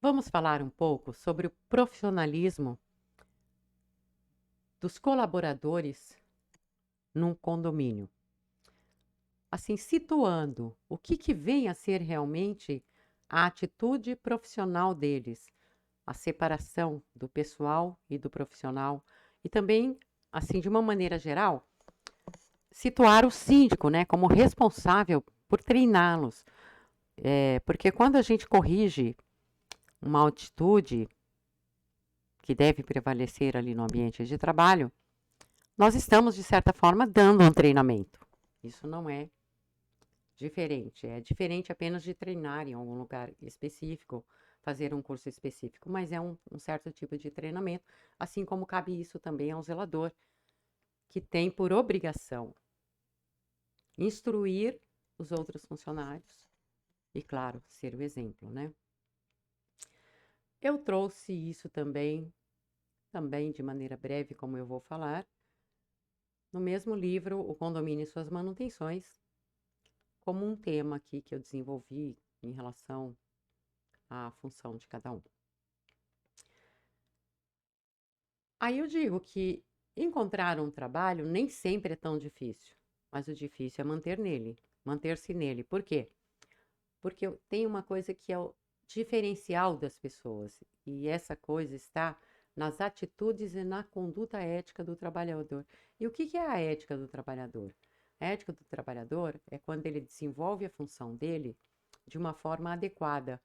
Vamos falar um pouco sobre o profissionalismo dos colaboradores num condomínio. Assim, situando o que vem a ser realmente a atitude profissional deles, a separação do pessoal e do profissional, e também, assim, de uma maneira geral, situar o síndico, né, como responsável por treiná-los. Porque quando a gente corrige uma atitude que deve prevalecer ali no ambiente de trabalho, nós estamos, de certa forma, dando um treinamento. Isso não é diferente. É diferente apenas de treinar em algum lugar específico, fazer um curso específico, mas é um certo tipo de treinamento, assim como cabe isso também ao zelador, que tem por obrigação instruir os outros funcionários e, claro, ser o exemplo, né? Eu trouxe isso também de maneira breve, como eu vou falar, no mesmo livro, O Condomínio e Suas Manutenções, como um tema aqui que eu desenvolvi em relação à função de cada um. Aí eu digo que encontrar um trabalho nem sempre é tão difícil, mas o difícil é manter-se nele. Por quê? Porque tem uma coisa que é o diferencial das pessoas, e essa coisa está nas atitudes e na conduta ética do trabalhador. E o que é a ética do trabalhador? A ética do trabalhador é quando ele desenvolve a função dele de uma forma adequada,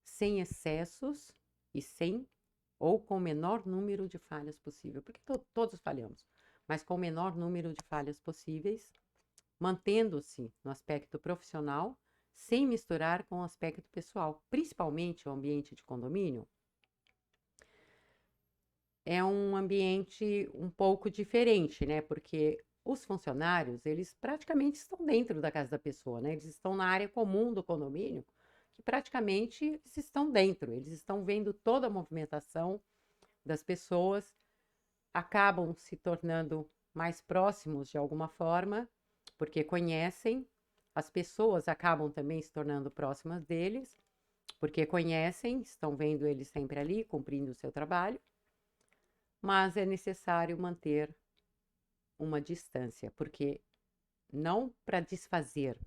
sem excessos e sem ou com o menor número de falhas possível, porque todos falhamos, mas com o menor número de falhas possíveis, mantendo-se no aspecto profissional, sem misturar com o aspecto pessoal, principalmente o ambiente de condomínio. É um ambiente um pouco diferente, né? Porque os funcionários, eles praticamente estão dentro da casa da pessoa, né? Eles estão na área comum do condomínio, que praticamente eles estão dentro, eles estão vendo toda a movimentação das pessoas, acabam se tornando mais próximos de alguma forma, porque conhecem, as pessoas acabam também se tornando próximas deles, porque conhecem, estão vendo eles sempre ali, cumprindo o seu trabalho, mas é necessário manter uma distância, porque não para desfazer,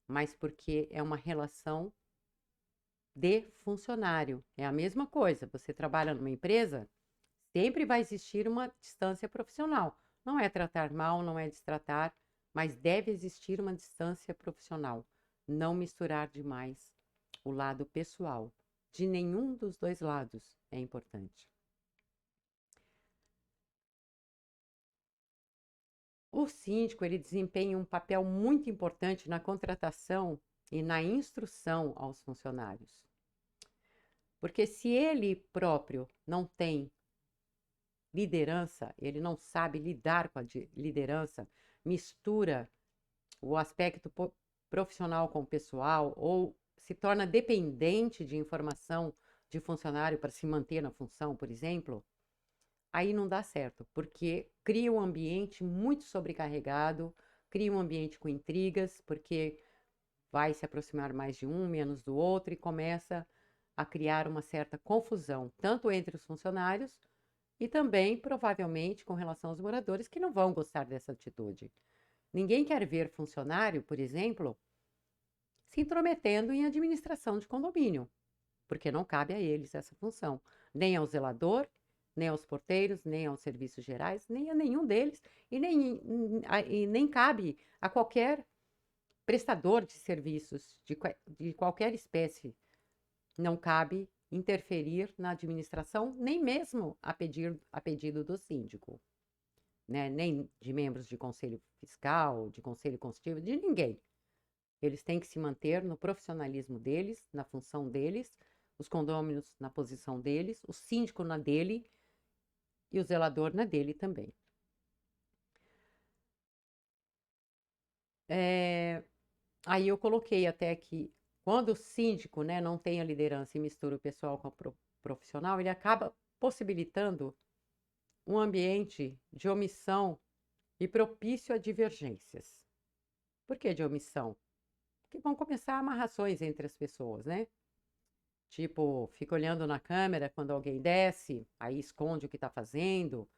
mas porque é uma relação de funcionário. É a mesma coisa, você trabalha numa empresa, sempre vai existir uma distância profissional. Não é tratar mal, não é destratar, mas deve existir uma distância profissional. Não misturar demais o lado pessoal. De nenhum dos dois lados é importante. O síndico, ele desempenha um papel muito importante na contratação e na instrução aos funcionários. Porque se ele próprio não tem liderança, ele não sabe lidar com a liderança, mistura o aspecto profissional com o pessoal ou se torna dependente de informação de funcionário para se manter na função, por exemplo, aí não dá certo, porque cria um ambiente muito sobrecarregado, cria um ambiente com intrigas, porque vai se aproximar mais de um, menos do outro e começa a criar uma certa confusão, tanto entre os funcionários e também, provavelmente, com relação aos moradores que não vão gostar dessa atitude. Ninguém quer ver funcionário, por exemplo, se intrometendo em administração de condomínio, porque não cabe a eles essa função, nem ao zelador, nem aos porteiros, nem aos serviços gerais, nem a nenhum deles, e nem cabe a qualquer prestador de serviços de qualquer espécie. Não cabe interferir na administração, nem mesmo a pedido do síndico, né? Nem de membros de conselho fiscal, de conselho consultivo, de ninguém. Eles têm que se manter no profissionalismo deles, na função deles, os condôminos na posição deles, o síndico na dele e o zelador na dele também. Aí eu coloquei até que quando o síndico, né, não tem a liderança e mistura o pessoal com o profissional, ele acaba possibilitando um ambiente de omissão e propício a divergências. Por que de omissão? Porque vão começar amarrações entre as pessoas, né? Tipo, fica olhando na câmera quando alguém desce, aí esconde o que está fazendo,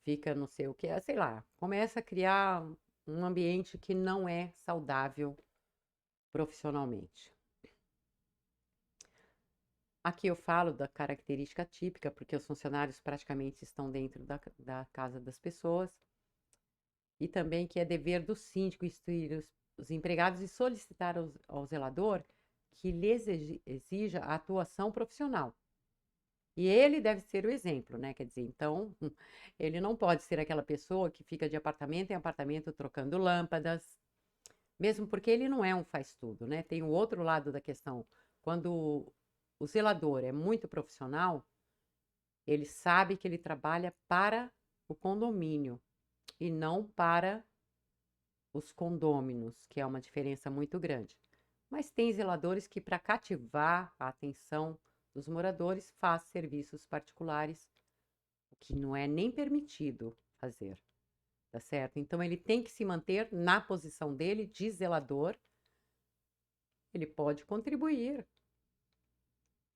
fica não sei o que, sei lá, começa a criar um ambiente que não é saudável profissionalmente. Aqui eu falo da característica típica, porque os funcionários praticamente estão dentro da casa das pessoas, e também que é dever do síndico instruir os empregados e solicitar ao zelador que lhes exija a atuação profissional. E ele deve ser o exemplo, né? Quer dizer, então, ele não pode ser aquela pessoa que fica de apartamento em apartamento trocando lâmpadas, mesmo porque ele não é um faz-tudo, né? Tem o outro lado da questão. Quando o zelador é muito profissional, ele sabe que ele trabalha para o condomínio e não para os condôminos, que é uma diferença muito grande. Mas tem zeladores que, para cativar a atenção dos moradores, faz serviços particulares, o que não é nem permitido fazer, tá certo? Então ele tem que se manter na posição dele de zelador. Ele pode contribuir,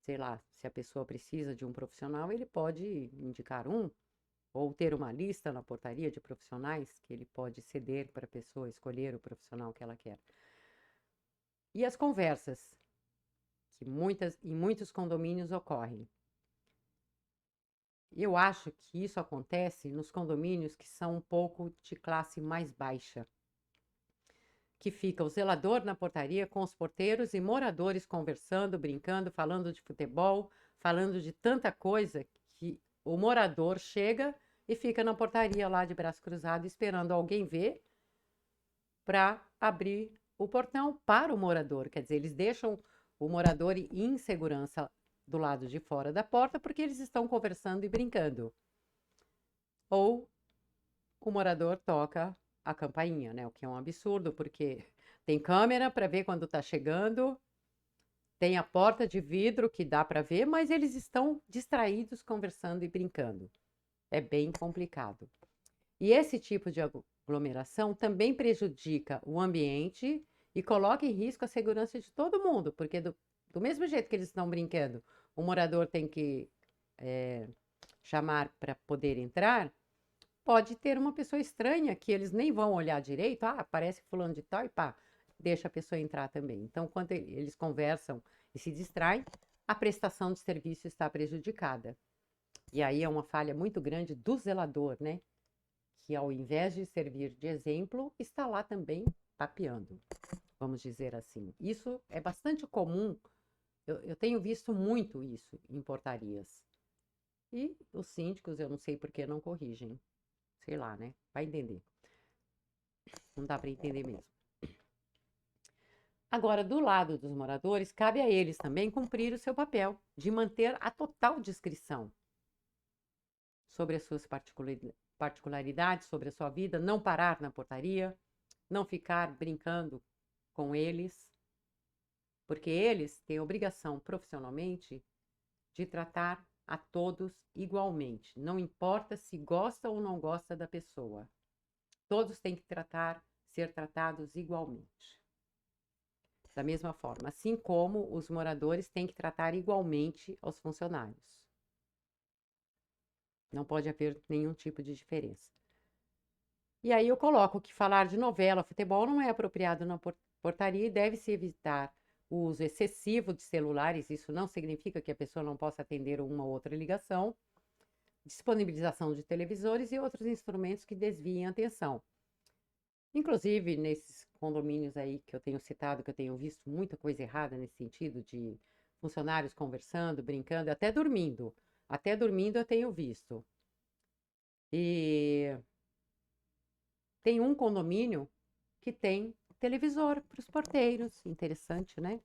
sei lá, se a pessoa precisa de um profissional, ele pode indicar um, ou ter uma lista na portaria de profissionais que ele pode ceder para a pessoa escolher o profissional que ela quer. E as conversas, que em muitos condomínios ocorrem. Eu acho que isso acontece nos condomínios que são um pouco de classe mais baixa, que fica o zelador na portaria com os porteiros e moradores conversando, brincando, falando de futebol, falando de tanta coisa que o morador chega e fica na portaria lá de braço cruzado esperando alguém ver para abrir o portão para o morador. Quer dizer, eles deixam o morador em insegurança do lado de fora da porta porque eles estão conversando e brincando. Ou o morador toca a campainha, né? O que é um absurdo, porque tem câmera para ver quando está chegando, tem a porta de vidro que dá para ver, mas eles estão distraídos conversando e brincando. É bem complicado. E esse tipo de aglomeração também prejudica o ambiente e coloca em risco a segurança de todo mundo, porque do mesmo jeito que eles estão brincando, o morador tem que chamar para poder entrar, pode ter uma pessoa estranha que eles nem vão olhar direito, parece fulano de tal e pá, deixa a pessoa entrar também. Então, quando eles conversam e se distraem, a prestação de serviço está prejudicada. E aí é uma falha muito grande do zelador, né? Que ao invés de servir de exemplo, está lá também tapeando, vamos dizer assim. Isso é bastante comum, eu tenho visto muito isso em portarias. E os síndicos, eu não sei por que não corrigem. Sei lá, né? Vai entender. Não dá para entender mesmo. Agora, do lado dos moradores, cabe a eles também cumprir o seu papel de manter a total discrição sobre as suas particularidades, sobre a sua vida, não parar na portaria, não ficar brincando com eles, porque eles têm obrigação profissionalmente de tratar a todos igualmente, não importa se gosta ou não gosta da pessoa. Todos têm que ser tratados igualmente. Da mesma forma, assim como os moradores têm que tratar igualmente aos funcionários. Não pode haver nenhum tipo de diferença. E aí eu coloco que falar de novela, futebol não é apropriado na portaria e deve-se evitar o uso excessivo de celulares. Isso não significa que a pessoa não possa atender uma ou outra ligação. Disponibilização de televisores e outros instrumentos que desviem a atenção. Inclusive, nesses condomínios aí que eu tenho citado, que eu tenho visto muita coisa errada nesse sentido, de funcionários conversando, brincando, até dormindo. Até dormindo eu tenho visto. E tem um condomínio que tem televisor para os porteiros. Interessante, né?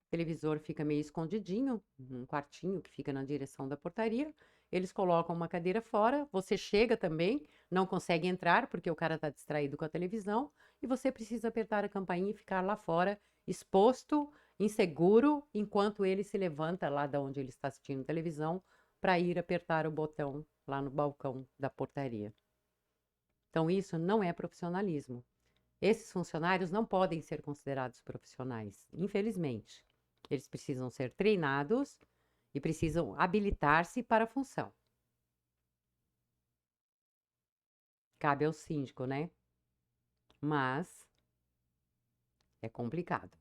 O televisor fica meio escondidinho, num quartinho que fica na direção da portaria. Eles colocam uma cadeira fora, você chega também, não consegue entrar porque o cara está distraído com a televisão e você precisa apertar a campainha e ficar lá fora, exposto, inseguro, enquanto ele se levanta lá de onde ele está assistindo televisão para ir apertar o botão lá no balcão da portaria. Então, isso não é profissionalismo. Esses funcionários não podem ser considerados profissionais, infelizmente. Eles precisam ser treinados e precisam habilitar-se para a função. Cabe ao síndico, né? Mas é complicado.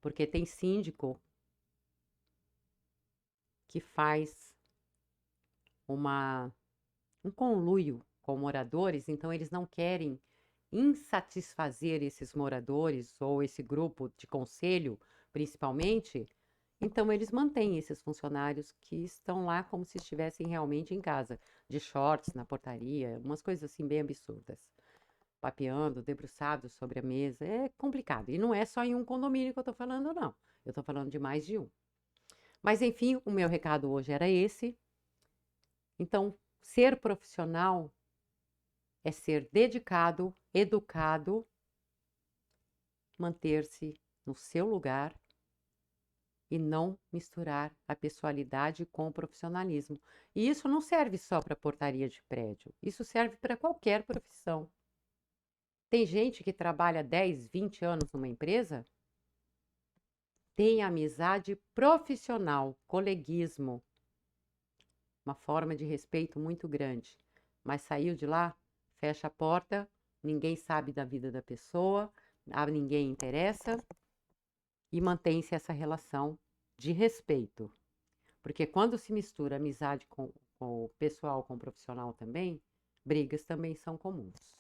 Porque tem síndico que faz um conluio com moradores, então eles não querem insatisfazer esses moradores ou esse grupo de conselho, principalmente, então eles mantêm esses funcionários que estão lá como se estivessem realmente em casa, de shorts na portaria, umas coisas assim bem absurdas. Papeando, debruçados sobre a mesa, é complicado. E não é só em um condomínio que eu tô falando, não. Eu tô falando de mais de um. Mas enfim, o meu recado hoje era esse. Então, ser profissional é ser dedicado, educado, manter-se no seu lugar e não misturar a pessoalidade com o profissionalismo. E isso não serve só para portaria de prédio, isso serve para qualquer profissão. Tem gente que trabalha 10, 20 anos numa empresa, tem amizade profissional, coleguismo, uma forma de respeito muito grande, mas saiu de lá, fecha a porta, ninguém sabe da vida da pessoa, a ninguém interessa e mantém-se essa relação de respeito. Porque quando se mistura amizade com o pessoal, com o profissional também, brigas também são comuns.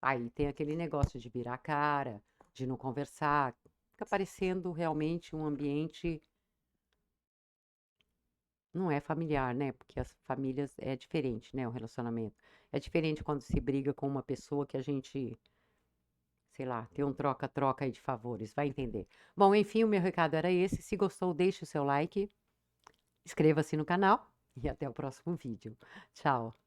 Aí tem aquele negócio de virar a cara, de não conversar, fica parecendo realmente um ambiente. Não é familiar, né? Porque as famílias é diferente, né? O relacionamento. É diferente quando se briga com uma pessoa que a gente, sei lá, tem um troca-troca aí de favores, vai entender. Bom, enfim, o meu recado era esse. Se gostou, deixe o seu like, inscreva-se no canal e até o próximo vídeo. Tchau!